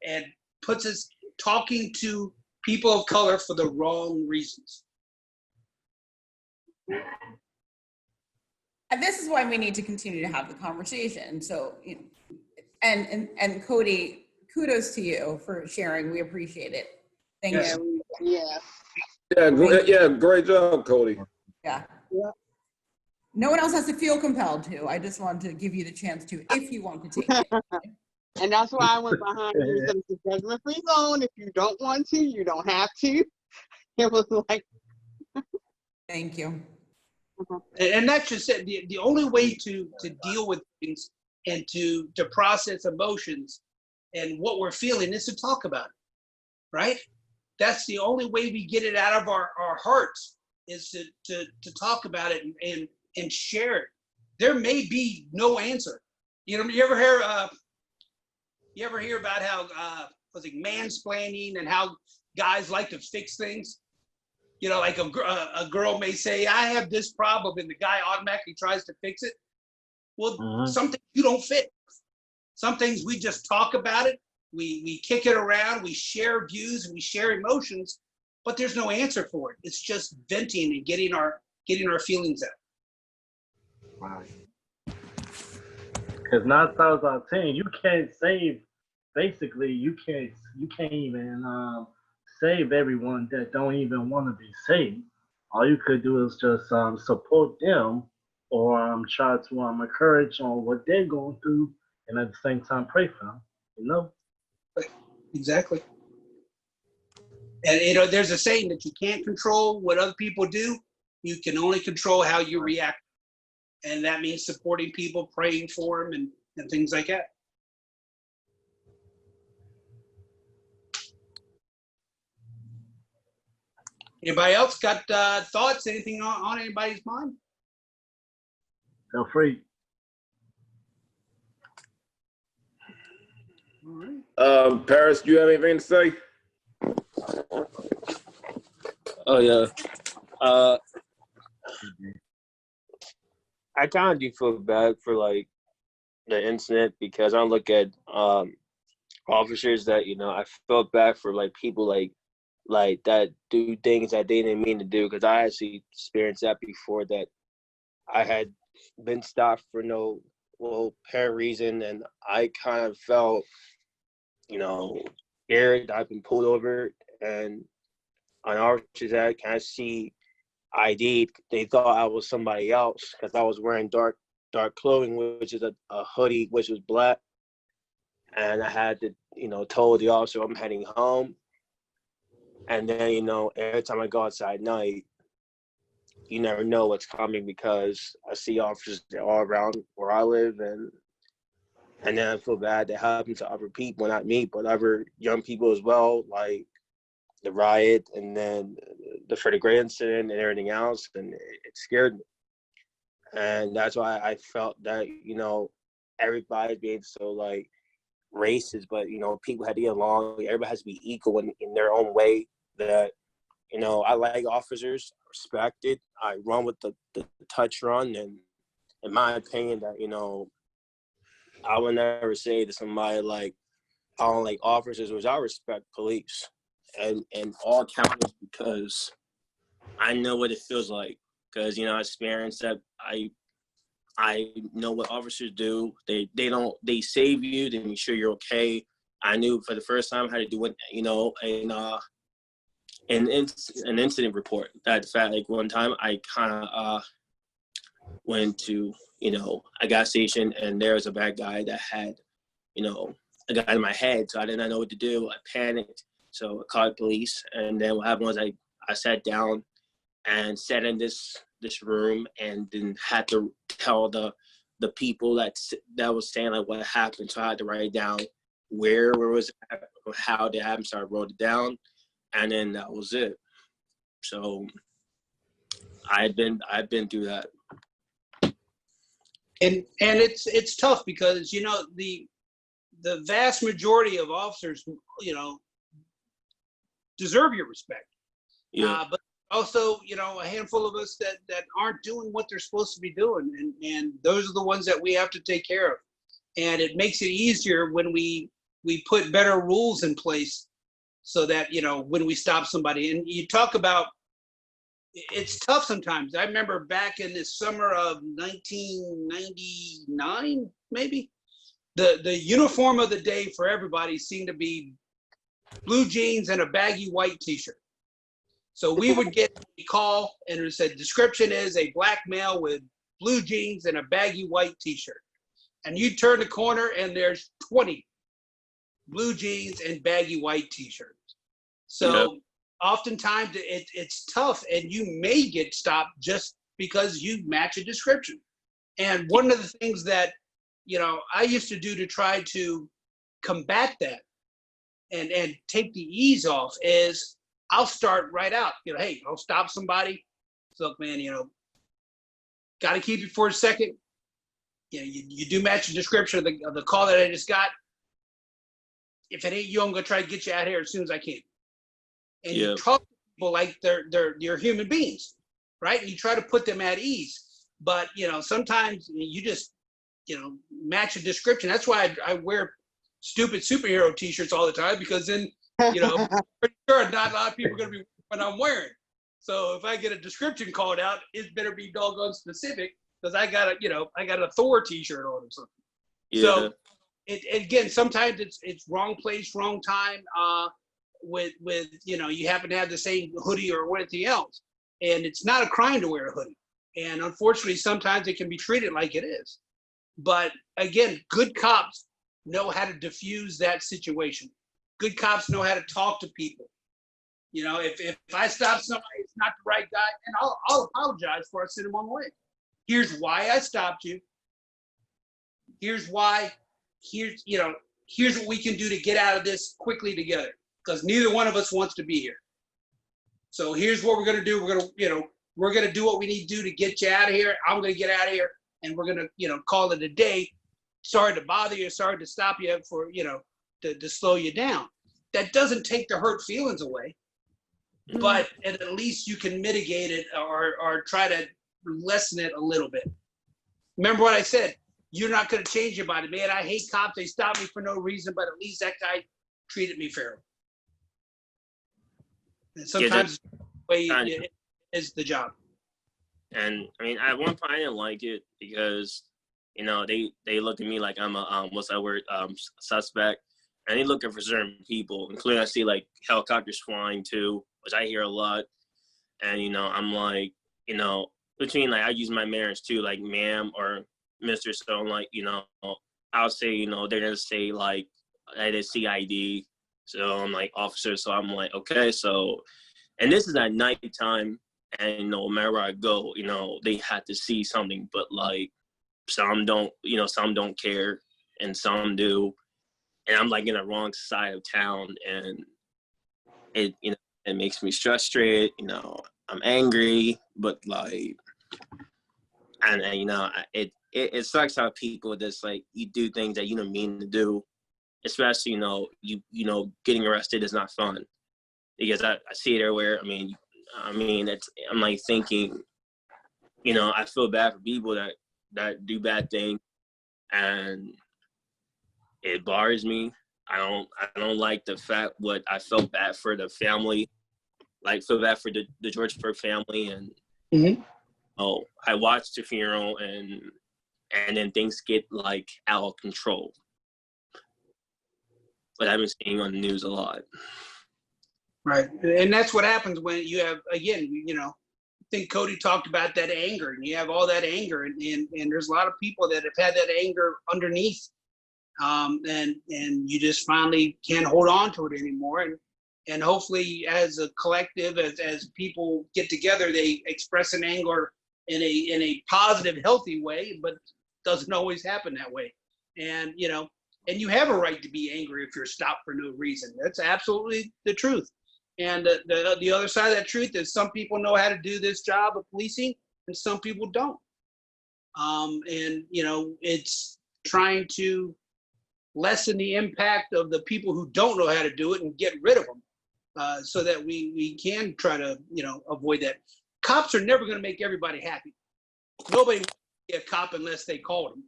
and puts us talking to people of color for the wrong reasons. And this is why we need to continue to have the conversation. So, you know, and Cody, kudos to you for sharing. We appreciate it. Thank Yes. you. Yeah. Great job, Cody. Yeah. Yeah. No one else has to feel compelled to. I just wanted to give you the chance to, if you want to take it. And that's why I went behind you. So it's a judgment-free zone. If you don't want to, you don't have to. It was like. Thank you. And that's just it. The only way to deal with things and to process emotions and what we're feeling is to talk about it, right? That's the only way we get it out of our hearts is to talk about it and share it. There may be no answer. You know, you ever hear about how was it mansplaining and how guys like to fix things? You know, like a girl may say, I have this problem, and the guy automatically tries to fix it. Well, some things you don't fix. Some things we just talk about it. We kick it around. We share views and we share emotions, but there's no answer for it. It's just venting and getting our feelings out. Right. Because 9 times out of 10, you can't save. Basically, you can't even save everyone that don't even want to be saved. All you could do is just support them or try to encourage on what they're going through, and at the same time pray for them. You know. Exactly. And you know, there's a saying that you can't control what other people do. You can only control how you react. And that means supporting people, praying for them, and things like that. Anybody else got thoughts? Anything on anybody's mind? Feel free. All right. Paris, do you have anything to say? Oh yeah. I kind of do feel bad for like the incident because I look at officers that, you know, I felt bad for like people like that do things that they didn't mean to do, because I actually experienced that before, that I had been stopped for no apparent reason, and I kind of felt, you know, scared. I've been pulled over, and on officers that kind of see ID, they thought I was somebody else because I was wearing dark clothing, which is a hoodie, which was black, and I had to, you know, told the officer I'm heading home. And then, you know, every time I go outside at night, you never know what's coming because I see officers all around where I live, and then I feel bad that happens to other people, not me, but other young people as well, like the riot and then the Freddie Gray incident and everything else, and it scared me. And that's why I felt that, you know, everybody being so like racist, but, you know, people had to get along. Everybody has to be equal in their own way. That, you know, I like officers, respect it. I run with the touch run, and in my opinion, that, you know, I would never say to somebody like, I don't like officers, which I respect police and all counties, because I know what it feels like. Because, you know, I experienced that. I know what officers do. They save you. They make sure you're okay. I knew for the first time how to do it, you know, an incident report. That fact, like one time I kind of went to, you know, a gas station, and there was a bad guy that had, you know, a gun in my head, so I did not know what to do. I panicked, so I called police, and then what happened was I sat down and sat in this room, and then had to tell the people that was saying like what happened. So I had to write it down, where was it, how did it happen. So I wrote it down, and then that was it. So I've been through that. And it's tough because, you know, the vast majority of officers, you know, deserve your respect. Yeah. But also, you know, a handful of us that aren't doing what they're supposed to be doing, and those are the ones that we have to take care of. And it makes it easier when we put better rules in place so that, you know, when we stop somebody. And you talk about, it's tough sometimes. I remember back in the summer of 1999, maybe, the uniform of the day for everybody seemed to be blue jeans and a baggy white t-shirt. So we would get a call and it said, description is a black male with blue jeans and a baggy white t-shirt. And you turn the corner and there's 20 blue jeans and baggy white t-shirts. So oftentimes it's tough, and you may get stopped just because you match a description. And one of the things that, you know, I used to do to try to combat that and take the ease off is I'll start right out. You know, hey, I'll stop somebody. So, look, man, you know, got to keep it for a second. You know, you do match the description of the call that I just got. If it ain't you, I'm gonna try to get you out of here as soon as I can. And you talk to people like they're human beings, right? And you try to put them at ease. But, you know, sometimes you just, you know, match a description. That's why I wear stupid superhero t-shirts all the time, because then, you know, I'm pretty sure not a lot of people are going to be what I'm wearing. So if I get a description called out, it better be doggone specific, because I got a Thor t-shirt on or something. Yeah. So again, sometimes it's wrong place, wrong time, with, you know, you happen to have the same hoodie or anything else. And it's not a crime to wear a hoodie. And unfortunately, sometimes it can be treated like it is. But again, good cops know how to diffuse that situation. Good cops know how to talk to people. You know, if I stop somebody, it's not the right guy, and I'll apologize before I send him on the way. Here's why I stopped you. Here's why. Here's what we can do to get out of this quickly together, because neither one of us wants to be here. So here's what we're gonna do. We're gonna do what we need to do to get you out of here. I'm gonna get out of here, and we're gonna, you know, call it a day. Sorry to bother you. Sorry to stop you for, you know, to slow you down. That doesn't take the hurt feelings away, but at least you can mitigate it or try to lessen it a little bit. Remember what I said? You're not going to change your body, man. I hate cops. They stop me for no reason, but at least that guy treated me fairly. And sometimes the way it is the job. And I mean, at one point I didn't like it because, you know, they look at me like I'm a suspect, and they looking for certain people, including I see like helicopters flying too, which I hear a lot. And, you know, I'm like, you know, between like I use my manners too, like ma'am or Mr. So I'm like, you know, I'll say, you know, they're gonna say like I did CID, so I'm like officer, so I'm like, okay, so, and this is at nighttime, and no matter where I go, you know, they had to see something, but like some don't, you know, some don't care, and some do, and I'm like in the wrong side of town, and it, you know, it makes me frustrated, you know, I'm angry, but like, and you know, it sucks how people just like, you do things that you don't mean to do, especially, you know, getting arrested is not fun, because I see it everywhere. I mean, I'm like thinking, you know, I feel bad for people that do bad things, and it bothers me. I don't like the fact what I felt bad for the family, like feel bad for the George Floyd family, and I watched the funeral, and then things get like out of control. But I've been seeing on the news a lot. Right, and that's what happens when you have, again, you know, I think Cody talked about that anger, and you have all that anger, and there's a lot of people that have had that anger underneath, and you just finally can't hold on to it anymore, and hopefully as a collective, as people get together, they express an anger in a positive, healthy way, but it doesn't always happen that way. And, you know, and you have a right to be angry if you're stopped for no reason. That's absolutely the truth. And the other side of that truth is some people know how to do this job of policing and some people don't. And, you know, it's trying to lessen the impact of the people who don't know how to do it and get rid of them, so that we can try to, you know, avoid that. Cops are never going to make everybody happy. Nobody wants to be a cop unless they call them.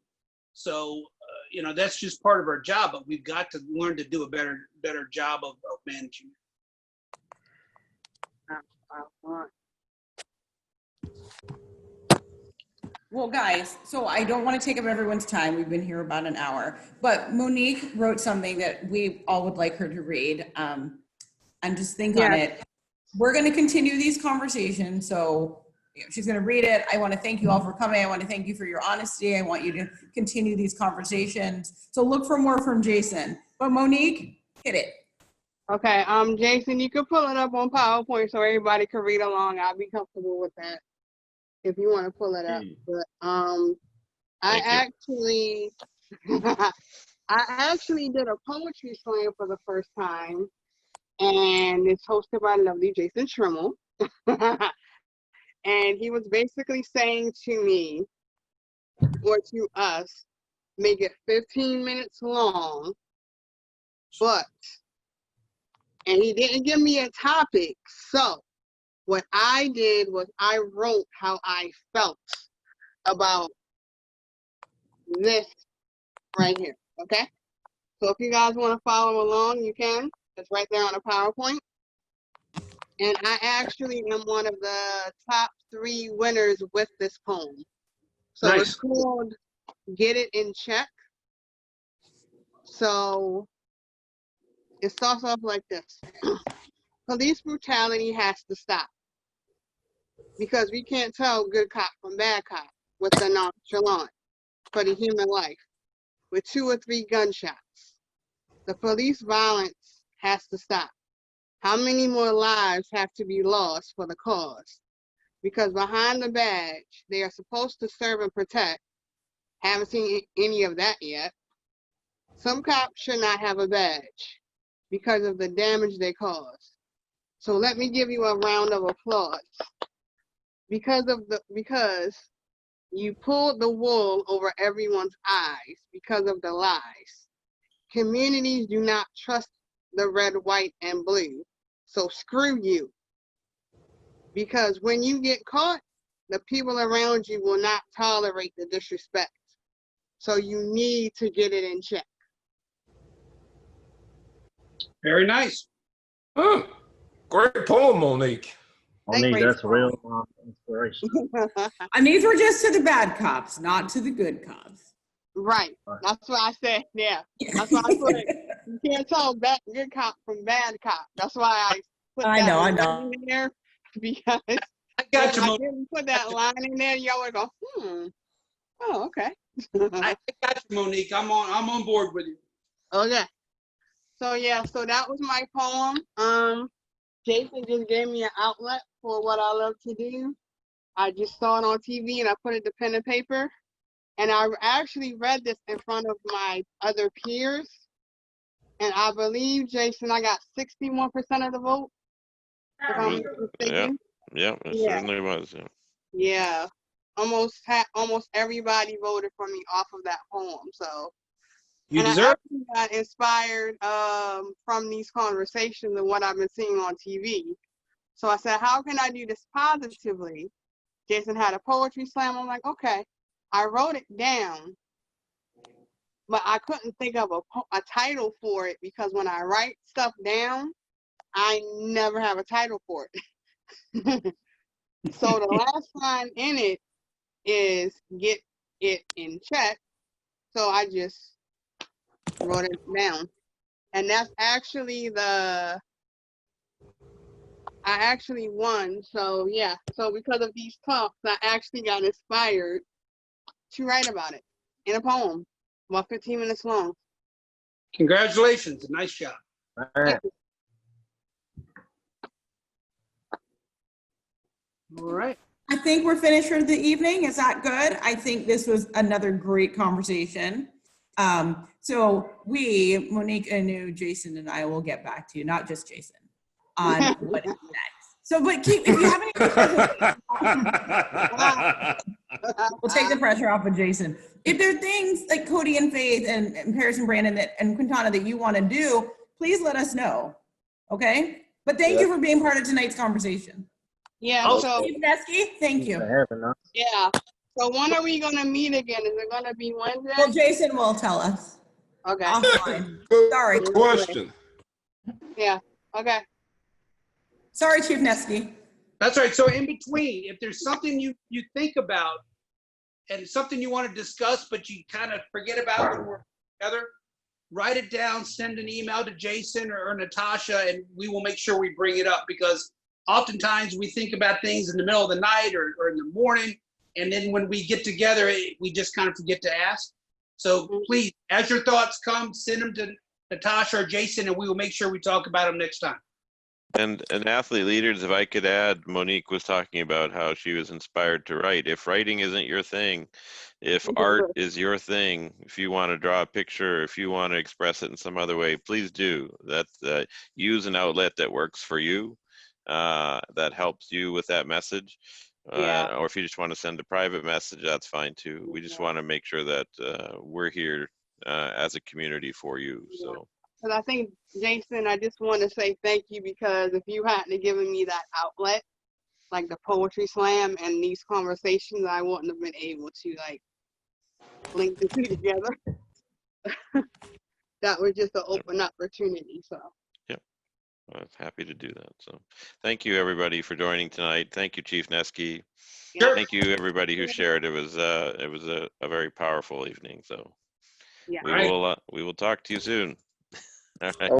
So, you know, that's just part of our job, but we've got to learn to do a better job of managing it. want. Well, guys, so I don't want to take up everyone's time. We've been here about an hour, but Monique wrote something that we all would like her to read, and just think on it. We're going to continue these conversations. So she's going to read it. I want to thank you all for coming. I want to thank you for your honesty. I want you to continue these conversations. So look for more from Jason. But Monique, hit it. Okay, Jason, you can pull it up on PowerPoint so everybody can read along. I'll be comfortable with that if you want to pull it up. But I actually did a poetry slam for the first time, and it's hosted by lovely Jason Schriml. And he was basically saying to me, or to us, make it 15 minutes long, and he didn't give me a topic. So what I did was I wrote how I felt about this right here, okay? So if you guys want to follow along, you can. It's right there on the PowerPoint. And I actually am one of the top 3 winners with this poem. So Nice. It's called Get It in Check. So it starts off like this. Police brutality has to stop, because we can't tell good cop from bad cop with the nonchalant for the human life with 2 or 3 gunshots. The police violence has to stop. How many more lives have to be lost for the cause? Because behind the badge, they are supposed to serve and protect. Haven't seen any of that yet. Some cops should not have a badge because of the damage they cause. So let me give you a round of applause. Because you pulled the wool over everyone's eyes because of the lies. Communities do not trust the red, white, and blue. So screw you. Because when you get caught, the people around you will not tolerate the disrespect. So you need to get it in check. Very nice. Great poem, Monique. Monique, that's real inspiration. And these were just to the bad cops, not to the good cops. Right. That's what I said. Yeah. That's why I put it. You can't tell good cop from bad cop. That's why I put I know. line in there, because I got you, I Monique. didn't put that line in there, y'all would go, oh, okay. I got you, Monique. I'm on board with you. Okay. So yeah, so that was my poem. Jason just gave me an outlet for what I love to do. I just saw it on TV and I put it to pen and paper. And I actually read this in front of my other peers. And I believe, Jason, I got 61% of the vote. If I'm not mistaken. Yeah, it certainly was. Yeah. Almost everybody voted for me off of that poem. So You and deserve I actually got inspired from these conversations and what I've been seeing on TV. So I said, how can I do this positively? Jason had a poetry slam. I'm like, okay. I wrote it down, but I couldn't think of a title for it, because when I write stuff down, I never have a title for it. So the last line in it is get it in check. So I just wrote it down. And that's actually I actually won. So yeah, so because of these talks, I actually got inspired to write about it in a poem, about 15 minutes long. Congratulations. Nice job. All right. All right. I think we're finished for the evening. Is that good? I think this was another great conversation. So we, Monique, Annu, Jason, and I will get back to you, not just Jason, on what is next. So, but if you have any questions, we'll take the pressure off of Jason. If there are things like Cody and Faith and Peris and Brandon and Quintana that you want to do, please let us know. Okay? But thank you for being part of tonight's conversation. Yeah, so Steve Nesky, thank you. yeah. So when are we gonna meet again? Is it gonna be Wednesday? Well, Jason will tell us. Okay. Offline. Sorry. Question. Yeah. Okay. Sorry, Chief Nesky. That's right. So in between, if there's something you think about and it's something you want to discuss, but you kind of forget about when we're together, write it down, send an email to Jason or Natasha, and we will make sure we bring it up, because oftentimes we think about things in the middle of the night or in the morning, and then when we get together, we just kind of forget to ask. So please, as your thoughts come, send them to Natasha or Jason, and we will make sure we talk about them next time. And athlete leaders, if I could add, Monique was talking about how she was inspired to write. If writing isn't your thing, if art is your thing, if you want to draw a picture, if you want to express it in some other way, please do. That's use an outlet that works for you, that helps you with that message. Or if you just want to send a private message, that's fine too. We just want to make sure that we're here as a community for you. So. Because I think, Jason, I just want to say thank you, because if you hadn't given me that outlet, like the poetry slam and these conversations, I wouldn't have been able to like link the two together. That was just an open opportunity. So. Yep, I was happy to do that. So, thank you everybody for joining tonight. Thank you, Chief Nesky. Sure. Thank you everybody who shared. It was a very powerful evening. So, Yeah. we will talk to you soon. All right.